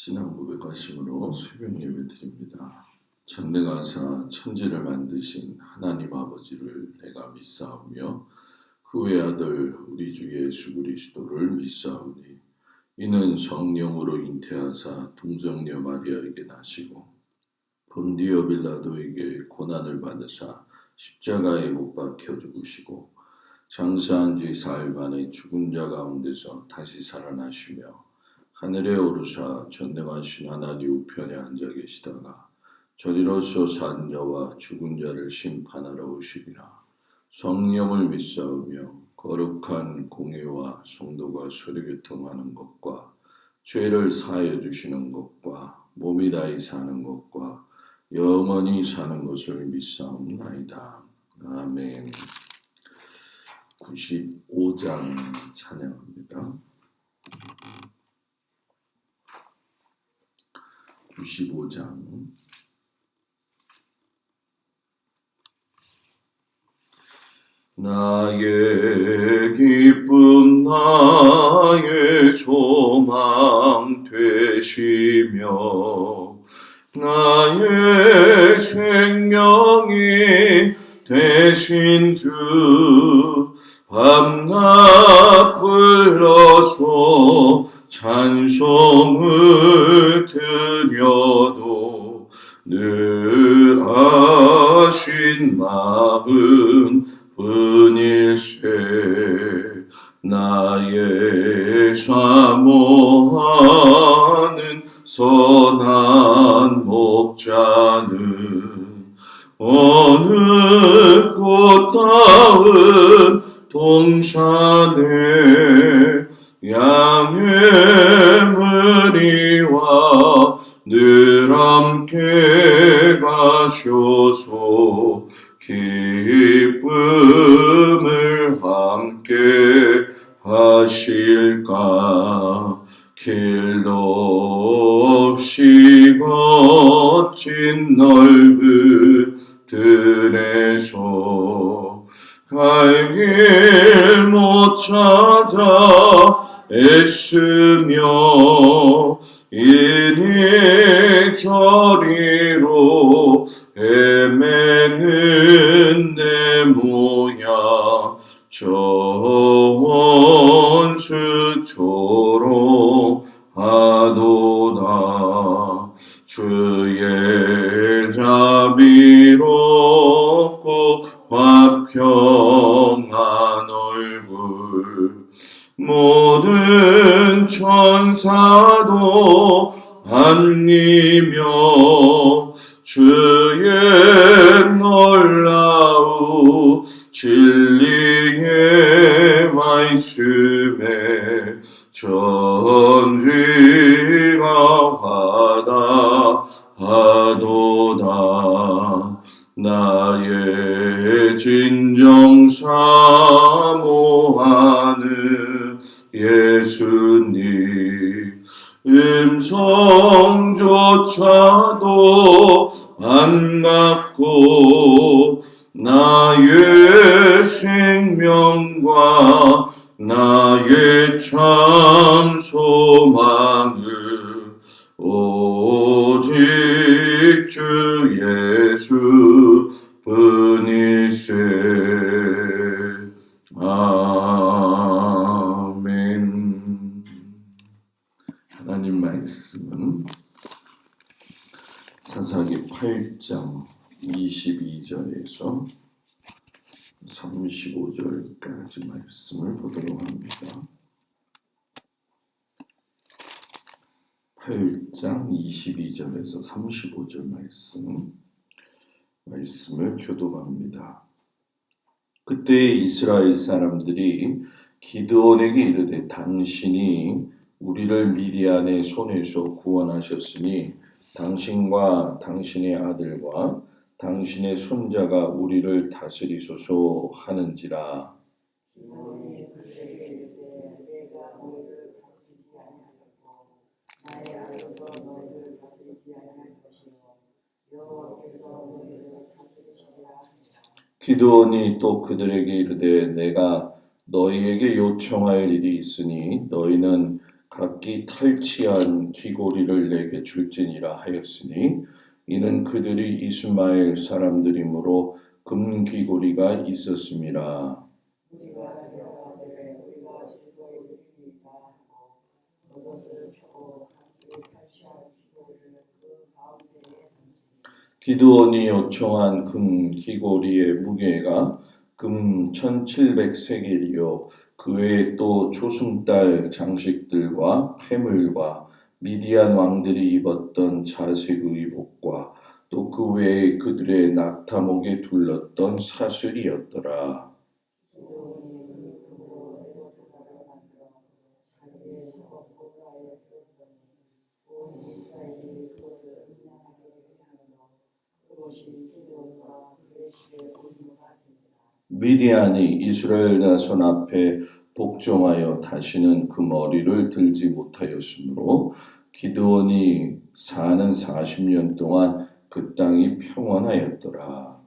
신앙 고백하심으로 새벽 예배 드립니다. 전능하사 천지를 만드신 하나님 아버지를 내가 믿사오며 그 외아들 우리 주 예수 그리스도를 믿사오니 이는 성령으로 잉태하사 동정녀 마리아에게 나시고 본디오 빌라도에게 고난을 받으사 십자가에 못 박혀 죽으시고 장사한 지 사흘 만에 죽은 자 가운데서 다시 살아나시며 하늘에 오르사 전능하신 하나님 우편에 앉아 계시다가 저리로서 산 자와 죽은 자를 심판하러 오시리라. 성령을 믿사오며 거룩한 공회와 성도가 서류교통하는 것과 죄를 사하여 주시는 것과 몸이 다히 사는 것과 영원히 사는 것을 믿사옵나이다. 아멘. 95장 찬양합니다. 95장 나의 기쁨 나의 소망 되시며 나의 생명이 되신 주 밤낮 불러서 찬송을 드려도 늘 아신 마음 뿐일세. 나의 사모하는 선한 목자는 어느 꽃다운 동산에 양의 무리와 늘 함께 가셔서 기쁨을 함께 하실까. 길도 없이 거친 넓은 들에서 갈 길 못 찾아 애쓰며 이리 저리로 헤매는 내 모양 저 원수처럼 하도다. 주의 자비롭고 화평한 얼굴 모든 천사도 안리며 주의 놀라운 진리의 말씀에 전지가 화다하도다. 나의 진정 사모하는 예수님 음성조차도 안 갖고 나의 생명과 나의 참 소망을 오직 주 예수 뿐이세. 아멘. 하나님 말씀은 사사기 8장 22절에서 35절까지 말씀을 보도록 합니다. 8장 22절에서 35절 말씀을 교독합니다. 그때 이스라엘 사람들이 기드온에게 이르되 당신이 우리를 미디안의 손에서 구원하셨으니 당신과 당신의 아들과 당신의 손자가 우리를 다스리소서 하는지라. 기드온이 또 그들에게 이르되 내가 너희에게 요청할 일이 있으니 너희는 각기 탈취한 귀고리를 내게 줄지니라 하였으니 이는 그들이 이스마엘 사람들이므로 금 귀고리가 있었음이라. 기드온이 요청한 금 귀고리의 무게가 금 1700세겔이요 그 외에 또 조승달 장식들과 패물과 미디안 왕들이 입었던 자색 의복과 또 그 외에 그들의 낙타목에 둘렀던 사슬이었더라. 미디안이 이스라엘 자손 앞에 복종하여 다시는 그 머리를 들지 못하였으므로 기드온이 사는 40년 동안 그 땅이 평온하였더라.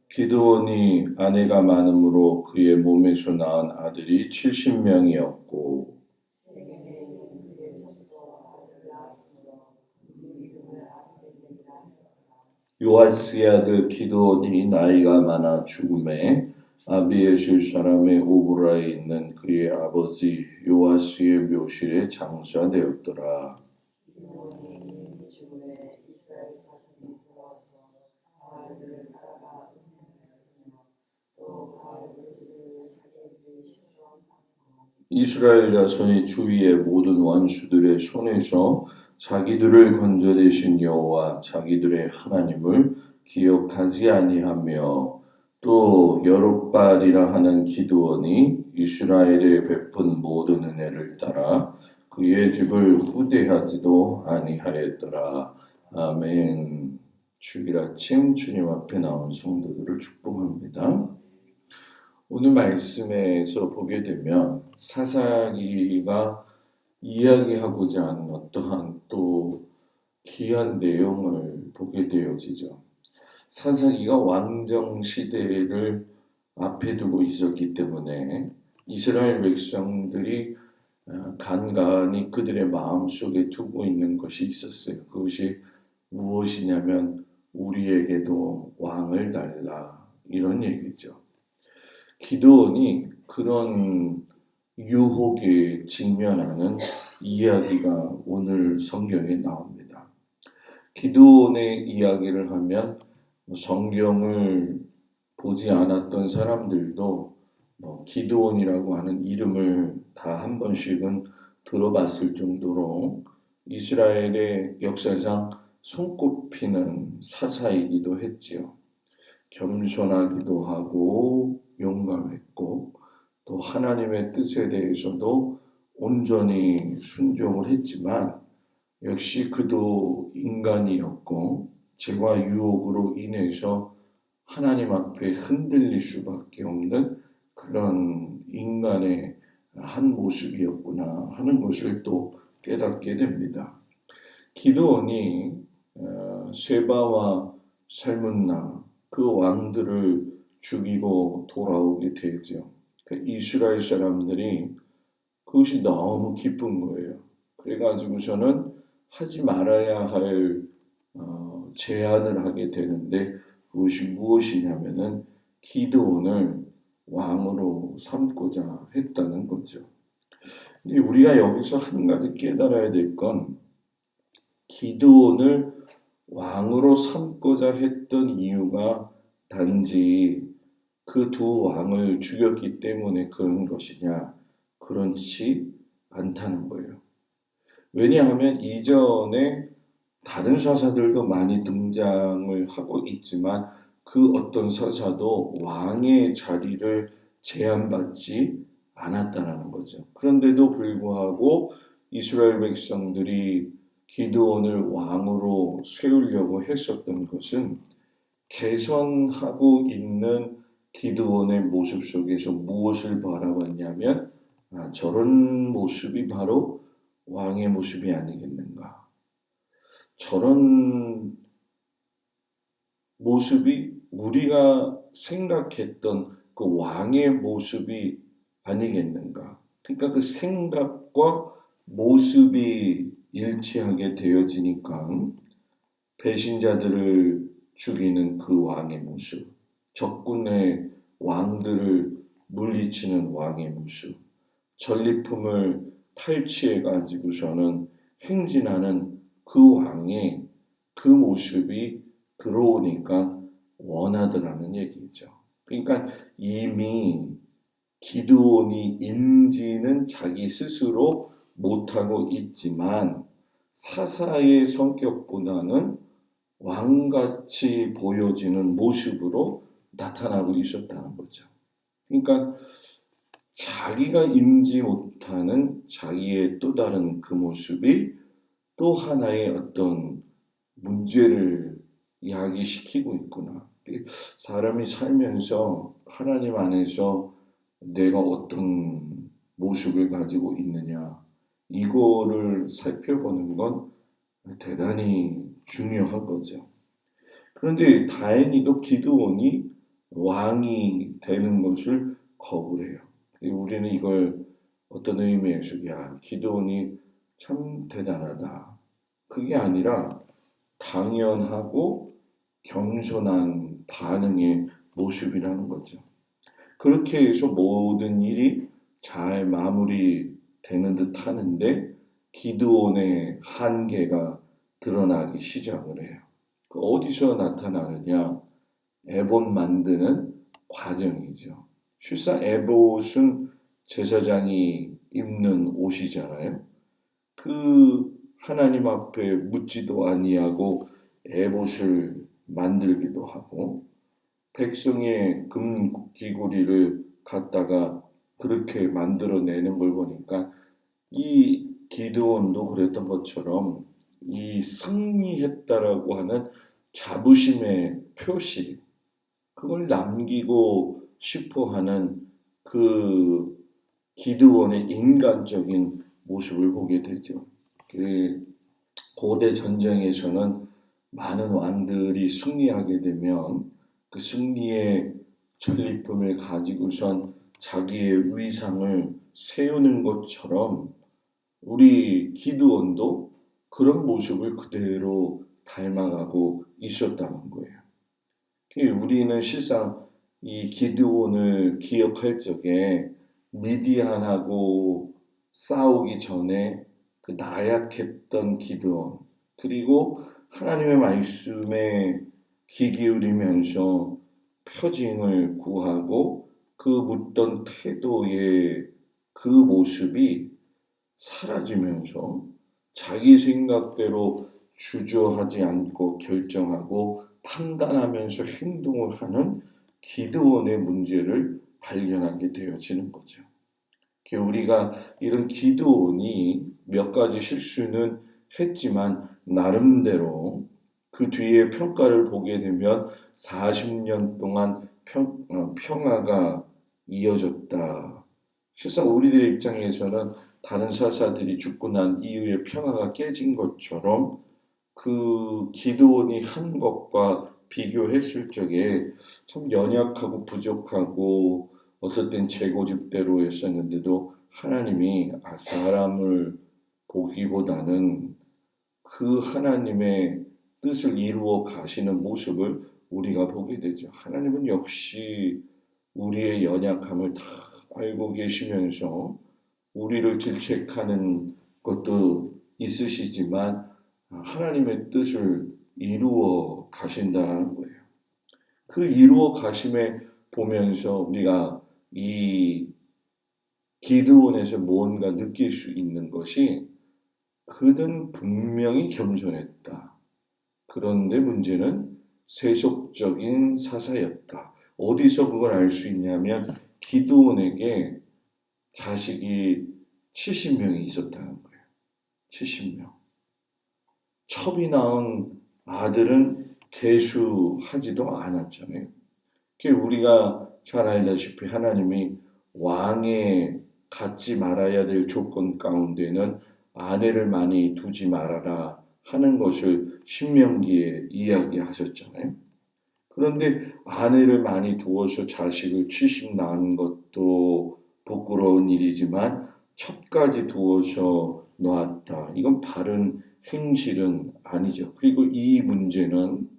기드온이 아내가 많으므로 그의 몸에서 낳은 아들이 70명이었고 요아스의 아들 기드온이 나이가 많아 죽음에 아비에실 사람의 오브라에 있는 그의 아버지 요아스의 묘실에 장사되었더라. 이스라엘 자손이 주위의 모든 원수들의 손에서 자기들을 건져내신 여호와 자기들의 하나님을 기억하지 아니하며 또 여룹발이라 하는 기드온이 이스라엘에 베푼 모든 은혜를 따라 그의 집을 후대하지도 아니하였더라. 아멘. 주일 아침 주님 앞에 나온 성도들을 축복합니다. 오늘 말씀에서 보게 되면 사사기가 이야기하고자 하는 어떠한 또 귀한 내용을 보게 되어지죠. 사사기가 왕정 시대를 앞에 두고 있었기 때문에 이스라엘 백성들이 간간히 그들의 마음속에 두고 있는 것이 있었어요. 그것이 무엇이냐면 우리에게도 왕을 달라 이런 얘기죠. 기드온이 그런 유혹에 직면하는 이야기가 오늘 성경에 나옵니다. 기드온의 이야기를 하면 성경을 보지 않았던 사람들도 기드온이라고 하는 이름을 다 한 번씩은 들어봤을 정도로 이스라엘의 역사상 손꼽히는 사사이기도 했지요. 겸손하기도 하고 용감했고 또 하나님의 뜻에 대해서도 온전히 순종을 했지만 역시 그도 인간이었고 죄와 유혹으로 인해서 하나님 앞에 흔들릴 수밖에 없는 그런 인간의 한 모습이었구나 하는 것을 또 깨닫게 됩니다. 기드온이 세바와 살문나 그 왕들을 죽이고 돌아오게 되죠. 이스라엘 사람들이 그것이 너무 기쁜 거예요. 그래가지고서는 하지 말아야 할 제안을 하게 되는데 그것이 무엇이냐면은 기드온을 왕으로 삼고자 했다는 거죠. 근데 우리가 여기서 한 가지 깨달아야 될 건 기드온을 왕으로 삼고자 했던 이유가 단지 그 두 왕을 죽였기 때문에 그런 것이냐? 그렇지 않다는 거예요. 왜냐하면 이전에 다른 사사들도 많이 등장을 하고 있지만 그 어떤 사사도 왕의 자리를 제한받지 않았다는 거죠. 그런데도 불구하고 이스라엘 백성들이 기드온을 왕으로 세우려고 했었던 것은 개선하고 있는 기드온의 모습 속에서 무엇을 바라봤냐면 저런 모습이 바로 왕의 모습이 아니겠는가. 저런 모습이 우리가 생각했던 그 왕의 모습이 아니겠는가. 그러니까 그 생각과 모습이 일치하게 되어지니까 배신자들을 죽이는 그 왕의 모습, 적군의 왕들을 물리치는 왕의 모습, 전리품을 탈취해 가지고서는 행진하는 그 왕의 그 모습이 들어오니까 원하더라는 얘기죠. 그러니까 이미 기드온이 인지는 자기 스스로 못하고 있지만 사사의 성격보다는 왕같이 보여지는 모습으로 나타나고 있었다는 거죠. 그러니까 자기가 인지 못하는 자기의 또 다른 그 모습이 또 하나의 어떤 문제를 야기시키고 있구나. 사람이 살면서 하나님 안에서 내가 어떤 모습을 가지고 있느냐, 이거를 살펴보는 건 대단히 중요한 거죠. 그런데 다행히도 기드온이 왕이 되는 것을 거부해요. 우리는 이걸 어떤 의미에서 야, 기드온이 참 대단하다. 그게 아니라 당연하고 겸손한 반응의 모습이라는 거죠. 그렇게 해서 모든 일이 잘 마무리되는 듯 하는데 기드온의 한계가 드러나기 시작을 해요. 그 어디서 나타나느냐? 에봇 만드는 과정이죠. 실상 에봇은 제사장이 입는 옷이잖아요. 그 하나님 앞에 묻지도 아니하고 에봇을 만들기도 하고 백성의 금 귀고리를 갖다가 그렇게 만들어내는 걸 보니까 이 기드온도 그랬던 것처럼 이 승리했다라고 하는 자부심의 표시, 그걸 남기고 싶어 하는 그 기드온의 인간적인 모습을 보게 되죠. 그 고대 전쟁에서는 많은 왕들이 승리하게 되면 그 승리의 전리품을 가지고선 자기의 위상을 세우는 것처럼 우리 기드온도 그런 모습을 그대로 닮아가고 있었다는 거예요. 우리는 실상 이 기드온을 기억할 적에 미디안하고 싸우기 전에 그 나약했던 기드온, 그리고 하나님의 말씀에 귀 기울이면서 표징을 구하고 그 묻던 태도의 그 모습이 사라지면서 자기 생각대로 주저하지 않고 결정하고 판단하면서 행동을 하는 기드온의 문제를 발견하게 되어지는 거죠. 우리가 이런 기드온이 몇 가지 실수는 했지만 나름대로 그 뒤에 평가를 보게 되면 40년 동안 평화가 이어졌다. 실상 우리들의 입장에서는 다른 사사들이 죽고 난 이후에 평화가 깨진 것처럼 그 기드온이 한 것과 비교했을 적에 참 연약하고 부족하고 어떨 땐 재고집대로 했었는데도 하나님이 사람을 보기보다는 그 하나님의 뜻을 이루어 가시는 모습을 우리가 보게 되죠. 하나님은 역시 우리의 연약함을 다 알고 계시면서 우리를 질책하는 것도 있으시지만 하나님의 뜻을 이루어 가신다는 거예요. 그 이루어 가심에 보면서 우리가 이 기드온에서 뭔가 느낄 수 있는 것이 그는 분명히 겸손했다. 그런데 문제는 세속적인 사사였다. 어디서 그걸 알 수 있냐면 기드온에게 자식이 70명이 있었다는 거예요. 70명. 첩이 낳은 아들은 계수하지도 않았잖아요. 우리가 잘 알다시피 하나님이 왕에 갖지 말아야 될 조건 가운데는 아내를 많이 두지 말아라 하는 것을 신명기에 이야기하셨잖아요. 그런데 아내를 많이 두어서 자식을 70 낳은 것도 부끄러운 일이지만 첩까지 두어서 놓았다. 이건 바른 행실은 아니죠. 그리고 이 문제는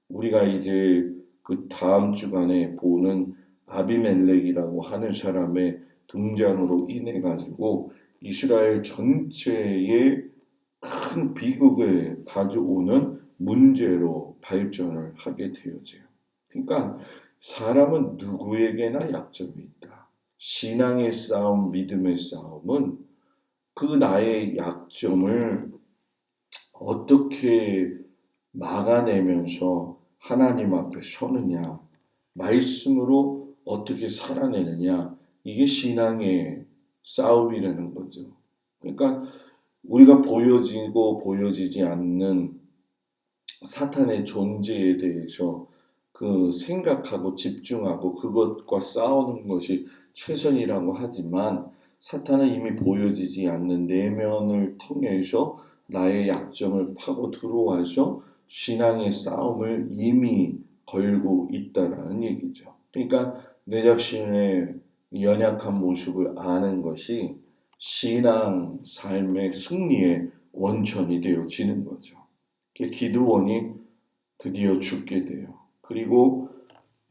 우리가 이제 그 다음 주간에 보는 아비멜렉이라고 하는 사람의 등장으로 인해 가지고 이스라엘 전체에 큰 비극을 가져오는 문제로 발전을 하게 되어져요. 그러니까 사람은 누구에게나 약점이 있다. 신앙의 싸움, 믿음의 싸움은 그 나의 약점을 어떻게 막아내면서 하나님 앞에 서느냐, 말씀으로 어떻게 살아내느냐, 이게 신앙의 싸움이라는 거죠. 그러니까 우리가 보여지고 보여지지 않는 사탄의 존재에 대해서 그 생각하고 집중하고 그것과 싸우는 것이 최선이라고 하지만 사탄은 이미 보여지지 않는 내면을 통해서 나의 약점을 파고 들어와서 신앙의 싸움을 이미 걸고 있다라는 얘기죠. 그러니까 내 자신의 연약한 모습을 아는 것이 신앙 삶의 승리의 원천이 되어지는 거죠. 기드온이 드디어 죽게 돼요. 그리고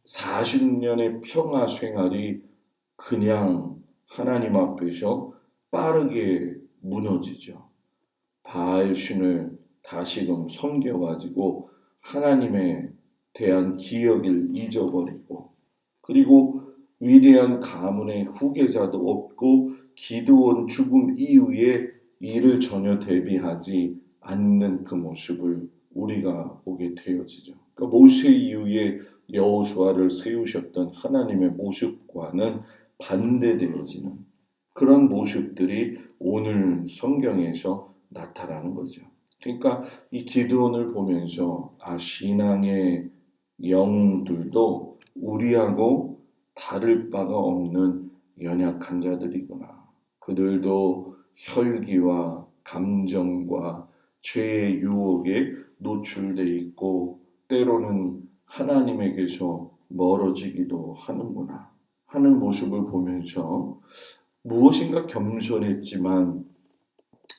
40년의 평화 생활이 그냥 하나님 앞에서 빠르게 무너지죠. 바알 신을 다시금 섬겨가지고 하나님에 대한 기억을 잊어버리고 그리고 위대한 가문의 후계자도 없고 기드온 죽음 이후에 이를 전혀 대비하지 않는 그 모습을 우리가 보게 되어지죠. 그러니까 모세 이후에 여호수아를 세우셨던 하나님의 모습과는 반대되어지는 그런 모습들이 오늘 성경에서 나타나는 거죠. 그러니까 이 기드온을 보면서 신앙의 영들도 우리하고 다를 바가 없는 연약한 자들이구나. 그들도 혈기와 감정과 죄의 유혹에 노출돼 있고 때로는 하나님에게서 멀어지기도 하는구나 하는 모습을 보면서 무엇인가 겸손했지만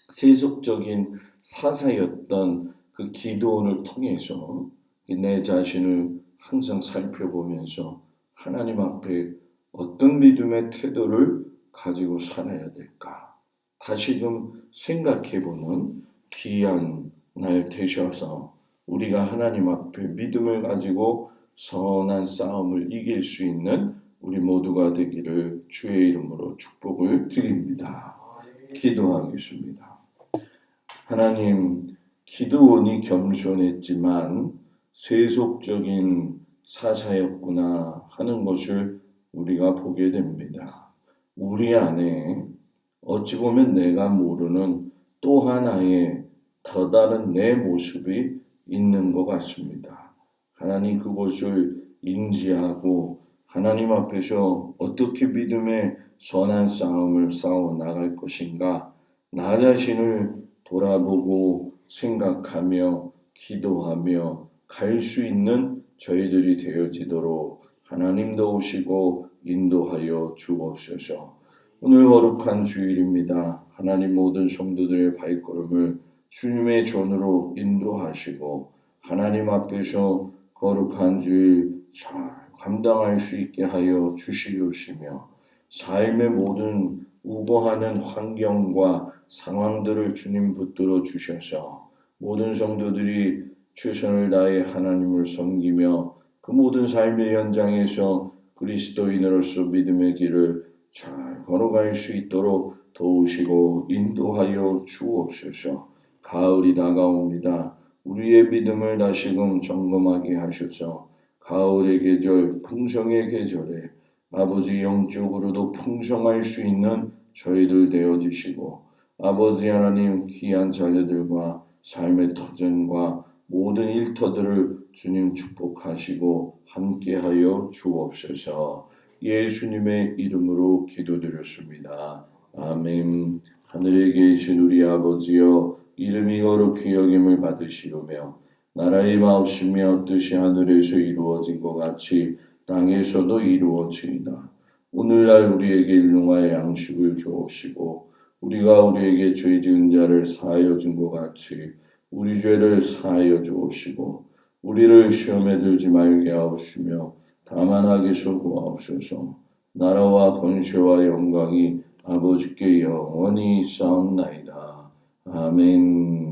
세속적인 사사였던 그 기도원을 통해서 내 자신을 항상 살펴보면서 하나님 앞에 어떤 믿음의 태도를 가지고 살아야 될까 다시금 생각해보는 귀한 날 되셔서 우리가 하나님 앞에 믿음을 가지고 선한 싸움을 이길 수 있는 우리 모두가 되기를 주의 이름으로 축복을 드립니다. 기도하겠습니다. 하나님, 기드온이 겸손했지만 세속적인 사사였구나 하는 것을 우리가 보게 됩니다. 우리 안에 어찌 보면 내가 모르는 또 하나의 더 다른 내 모습이 있는 것 같습니다. 하나님 그것을 인지하고 하나님 앞에서 어떻게 믿음의 선한 싸움을 싸워 나갈 것인가 나 자신을 돌아보고 생각하며 기도하며 갈 수 있는 저희들이 되어지도록 하나님 도우시고 인도하여 주옵소서. 오늘 거룩한 주일입니다. 하나님 모든 성도들의 발걸음을 주님의 전으로 인도하시고 하나님 앞에서 거룩한 주일 잘 감당할 수 있게 하여 주시옵시며 삶의 모든 우거하는 환경과 상황들을 주님 붙들어 주셔서 모든 성도들이 최선을 다해 하나님을 섬기며 그 모든 삶의 현장에서 그리스도인으로서 믿음의 길을 잘 걸어갈 수 있도록 도우시고 인도하여 주옵소서. 가을이 다가옵니다. 우리의 믿음을 다시금 점검하게 하셔서 가을의 계절, 풍성의 계절에 아버지 영적으로도 풍성할 수 있는 저희들 되어주시고 아버지 하나님 귀한 자녀들과 삶의 터전과 모든 일터들을 주님 축복하시고 함께하여 주옵소서. 예수님의 이름으로 기도드렸습니다. 아멘. 하늘에 계신 우리 아버지여 이름이 거룩히 여김을 받으시오며 나라의 마옵시며 뜻이 하늘에서 이루어진 것 같이 땅에서도 이루어지이다. 오늘날 우리에게 일용할 양식을 주옵시고 우리가 우리에게 죄 지은 자를 사하여 준 것 같이 우리 죄를 사하여 주옵시고 우리를 시험에 들지 말게 하옵시며 다만 악에서 구하옵소서. 나라와 권세와 영광이 아버지께 영원히 있사옵나이다. 아멘.